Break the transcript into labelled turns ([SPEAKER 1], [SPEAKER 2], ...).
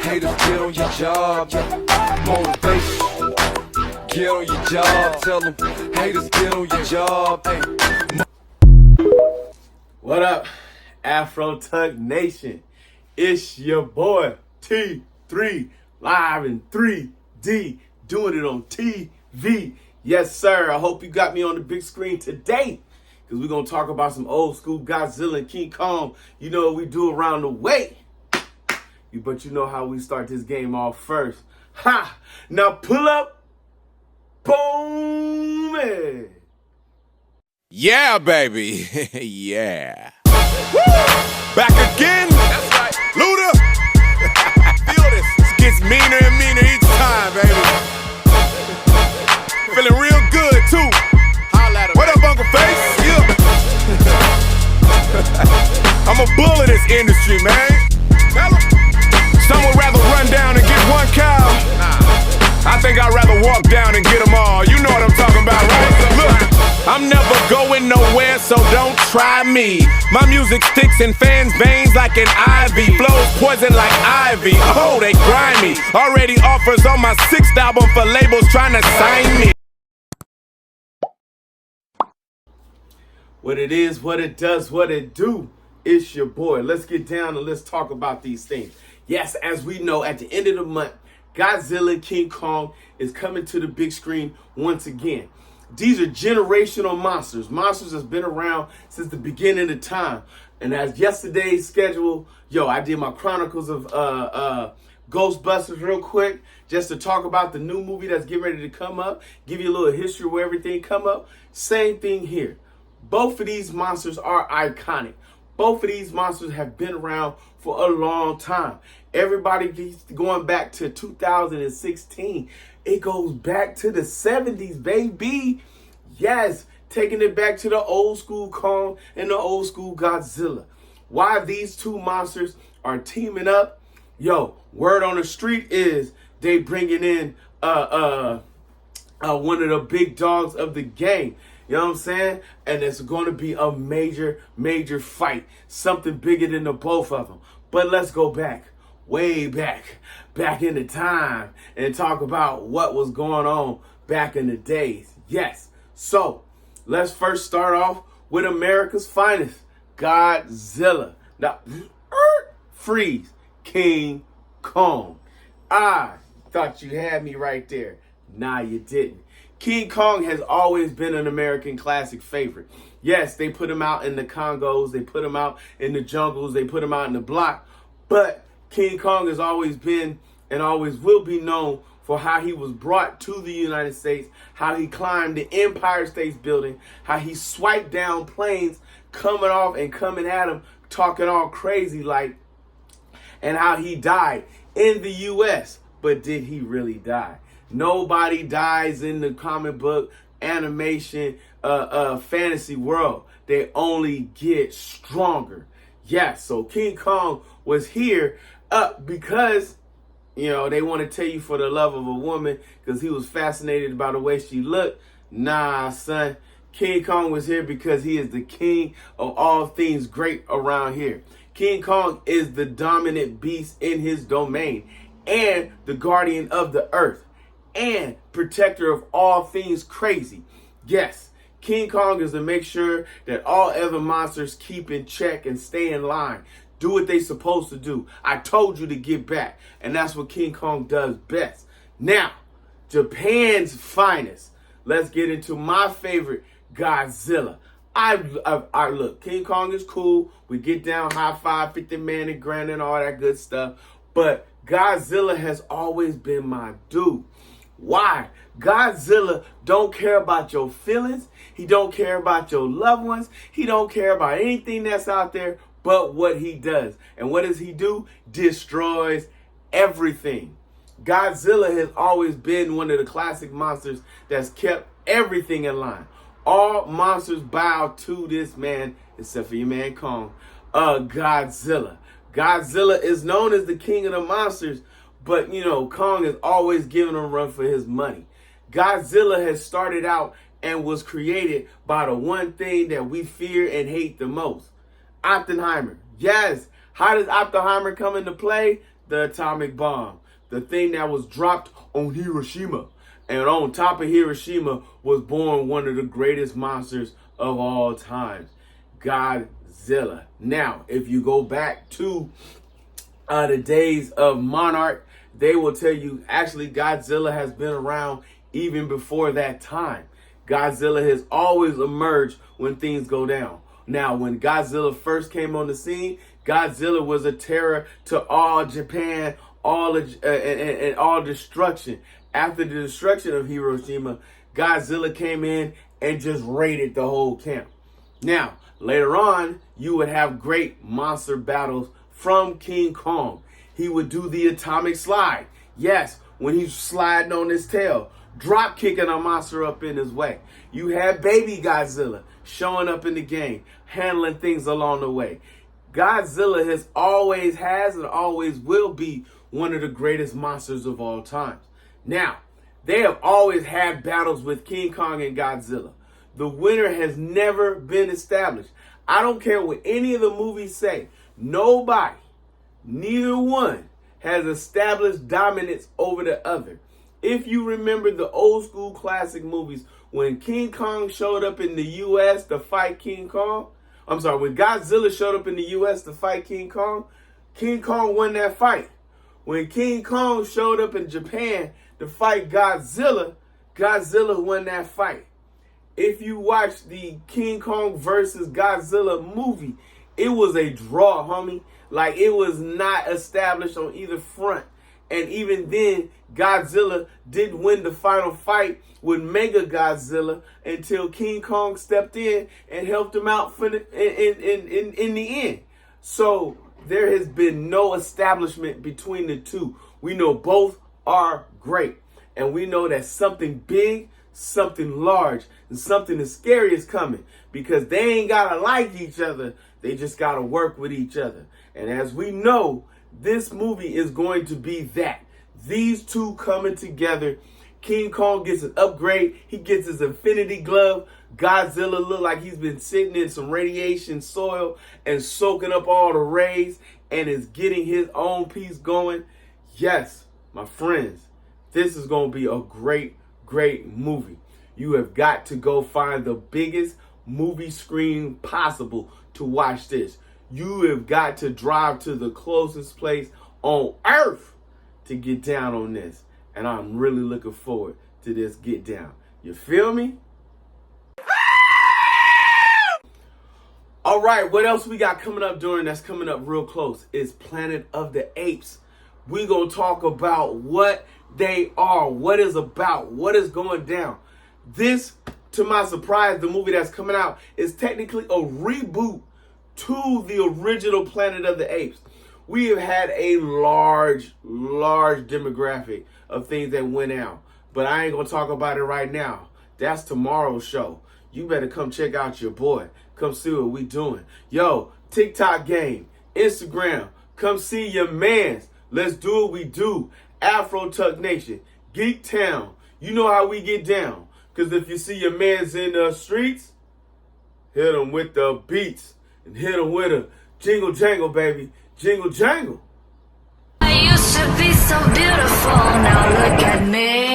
[SPEAKER 1] Haters, get on your job. Motivation, get on your job. Tell them, haters, get on your job. Hey.
[SPEAKER 2] What up, Afro Tug Nation? It's your boy T3, live in 3D, doing it on TV. Yes, sir. I hope you got me on the big screen today, because we're going to talk about some old school Godzilla and King Kong. You know what we do around the way. But you know how we start this game off first. Ha! Now pull up. Boom! Hey.
[SPEAKER 3] Yeah, baby. Yeah. Woo! Back again. That's right. Luda. Feel this. It gets meaner and meaner each time, baby. Feeling real good, too. Holla at him. What up, Uncle Face? Yeah. I'm a bull in this industry, man. Tell him. Some would rather run down and get one cow. I think I'd rather walk down and get them all. You know what I'm talking about, right? Look. I'm never going nowhere, so don't try me. My music sticks in fans' veins like an ivy. Flows poison like ivy. Oh, they grimy. Already offers on my 6th album for labels trying to sign me.
[SPEAKER 2] What it is, what it does, what it do. It's your boy. Let's get down and let's talk about these things. Yes, as we know, at the end of the month, Godzilla King Kong is coming to the big screen once again. These are generational monsters. Monsters that's been around since the beginning of time. And as yesterday's schedule, I did my Chronicles of Ghostbusters real quick, just to talk about the new movie that's getting ready to come up, give you a little history where everything come up. Same thing here. Both of these monsters are iconic. Both of these monsters have been around for a long time. Everybody keeps going back to 2016. It goes back to the 70s, baby. Yes, taking it back to the old school Kong and the old school Godzilla. Why these two monsters are teaming up? Word on the street is they bringing in one of the big dogs of the game. You know what I'm saying? And it's going to be a major, major fight. Something bigger than the both of them. But let's go back, way back in the time, and talk about what was going on back in the days. Yes. So let's first start off with America's finest, Godzilla. Now, freeze, King Kong. I thought you had me right there. Nah, you didn't. King Kong has always been an American classic favorite. Yes, they put him out in the Congos, they put him out in the jungles, they put him out in the block. But King Kong has always been and always will be known for how he was brought to the United States, how he climbed the Empire State Building, how he swiped down planes coming off and coming at him, talking all crazy like, and how he died in the U.S. But did he really die? Nobody dies in the comic book, animation, fantasy world. They only get stronger. Yes, so King Kong was here because, they want to tell you for the love of a woman because he was fascinated by the way she looked. Nah, son. King Kong was here because he is the king of all things great around here. King Kong is the dominant beast in his domain and the guardian of the earth and protector of all things crazy. Yes, King Kong is to make sure that all other monsters keep in check and stay in line. Do what they supposed to do. I told you to get back. And that's what King Kong does best. Now, Japan's finest. Let's get into my favorite, Godzilla. I look, King Kong is cool. We get down, high five, 50 man and grand and all that good stuff. But Godzilla has always been my dude. Why? Godzilla don't care about your feelings. He don't care about your loved ones. He don't care about anything that's out there but what he does. And what does he do? Destroys everything. Godzilla has always been one of the classic monsters that's kept everything in line. All monsters bow to this man, except for your man Kong. Godzilla. Godzilla is known as the king of the monsters, but Kong is always giving a run for his money. Godzilla has started out and was created by the one thing that we fear and hate the most, Oppenheimer. Yes, how does Oppenheimer come into play? the atomic bomb, the thing that was dropped on Hiroshima. And on top of Hiroshima was born one of the greatest monsters of all time, Godzilla. Now, if you go back to the days of Monarch, they will tell you actually Godzilla has been around even before that time. Godzilla has always emerged when things go down. Now, when Godzilla first came on the scene, Godzilla was a terror to all Japan, and all destruction. After the destruction of Hiroshima, Godzilla came in and just raided the whole camp. Now, later on, you would have great monster battles from King Kong. He would do the atomic slide. Yes, when he's sliding on his tail, drop kicking a monster up in his way. You have baby Godzilla showing up in the game, handling things along the way. Godzilla has and always will be one of the greatest monsters of all time. Now, they have always had battles with King Kong and Godzilla. The winner has never been established. I don't care what any of the movies say. Nobody, neither one, has established dominance over the other. If you remember the old school classic movies, when King Kong showed up in the U.S. to fight when Godzilla showed up in the U.S. to fight King Kong won that fight. When King Kong showed up in Japan to fight Godzilla won that fight. If you watch the King Kong versus Godzilla movie, it was a draw, homie. Like, it was not established on either front. And even then, Godzilla didn't win the final fight with Mega Godzilla until King Kong stepped in and helped him out in the end. So there has been no establishment between the two. We know both are great. And we know that something big, something large, and something as scary is coming, because they ain't got to like each other. They just got to work with each other. And as we know, this movie is going to be that. These two coming together. King Kong gets an upgrade. He gets his infinity glove. Godzilla look like he's been sitting in some radiation soil and soaking up all the rays and is getting his own piece going. Yes, my friends, this is going to be a great, great movie. You have got to go find the biggest movie screen possible to watch this. You have got to drive to the closest place on earth to get down on this. And I'm really looking forward to this get down. You feel me? All right, what else we got coming up that's coming up real close is Planet of the Apes. We're going to talk about what they are, what is about, what is going down. This, to my surprise, the movie that's coming out is technically a reboot to the original Planet of the Apes. We have had a large demographic of things that went out, but I ain't going to talk about it right now. That's tomorrow's show. You better come check out your boy. Come see what we doing. Yo, TikTok game, Instagram, come see your mans. Let's do what we do. Afro Tuck Nation, Geek Town. You know how we get down. Because if you see your mans in the streets, hit them with the beats. And hit them with a jingle jangle, baby. Jingle jangle.
[SPEAKER 4] I used to be so beautiful, now look at me.